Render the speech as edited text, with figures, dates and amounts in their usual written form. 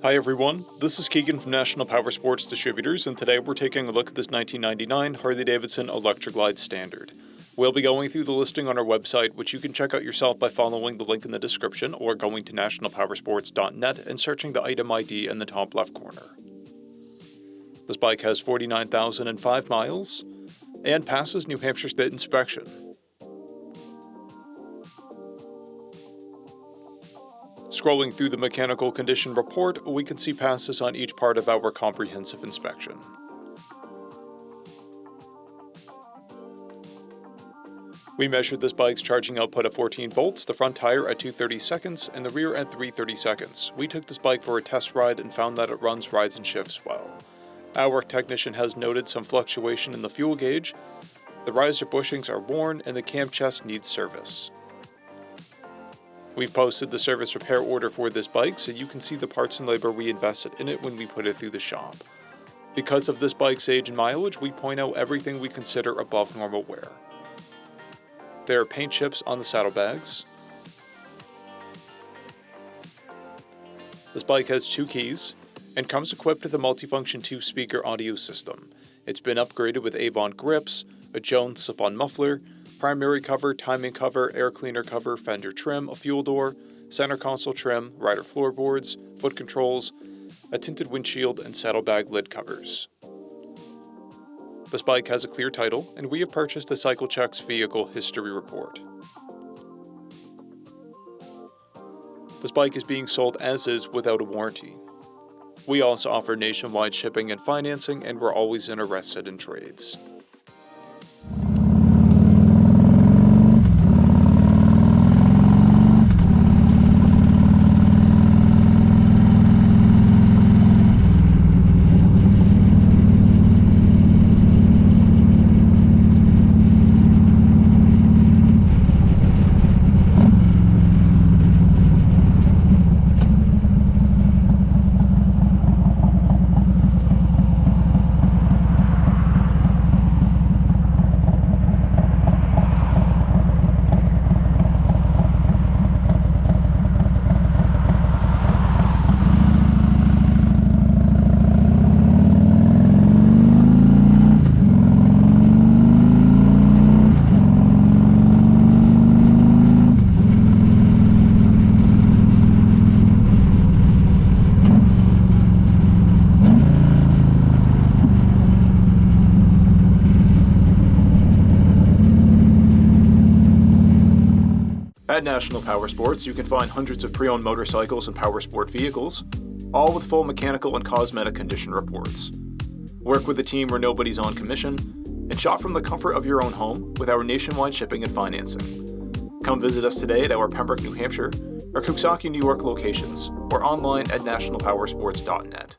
Hi everyone, this is Keegan from National Powersports Distributors, and today we're taking a look at this 1999 Harley-Davidson Electra Glide Standard. We'll be going through the listing on our website, which you can check out yourself by following the link in the description or going to nationalpowersports.net and searching the item ID in the top left corner. This bike has 49,005 miles and passes New Hampshire State inspection. Scrolling through the mechanical condition report, we can see passes on each part of our comprehensive inspection. We measured this bike's charging output at 14 volts, the front tire at 230 seconds, and the rear at 330 seconds. We took this bike for a test ride and found that it runs, rides, and shifts well. Our technician has noted some fluctuation in the fuel gauge, the riser bushings are worn, and the cam chest needs service. We've posted the service repair order for this bike so you can see the parts and labor we invested in it when we put it through the shop. Because of this bike's age and mileage, we point out everything we consider above normal wear. There are paint chips on the saddlebags. This bike has 2 keys and comes equipped with a multifunction 2-speaker audio system. It's been upgraded with Avon grips, a Jones slip-on muffler, primary cover, timing cover, air cleaner cover, fender trim, a fuel door, center console trim, rider floorboards, foot controls, a tinted windshield, and saddlebag lid covers. This bike has a clear title, and we have purchased a CycleCheck's vehicle history report. This bike is being sold as is without a warranty. We also offer nationwide shipping and financing, and we're always interested in trades. At National Powersports, you can find hundreds of pre-owned motorcycles and powersport vehicles, all with full mechanical and cosmetic condition reports. Work with a team where nobody's on commission, and shop from the comfort of your own home with our nationwide shipping and financing. Come visit us today at our Pembroke, New Hampshire, or Coxsackie, New York locations, or online at nationalpowersports.net.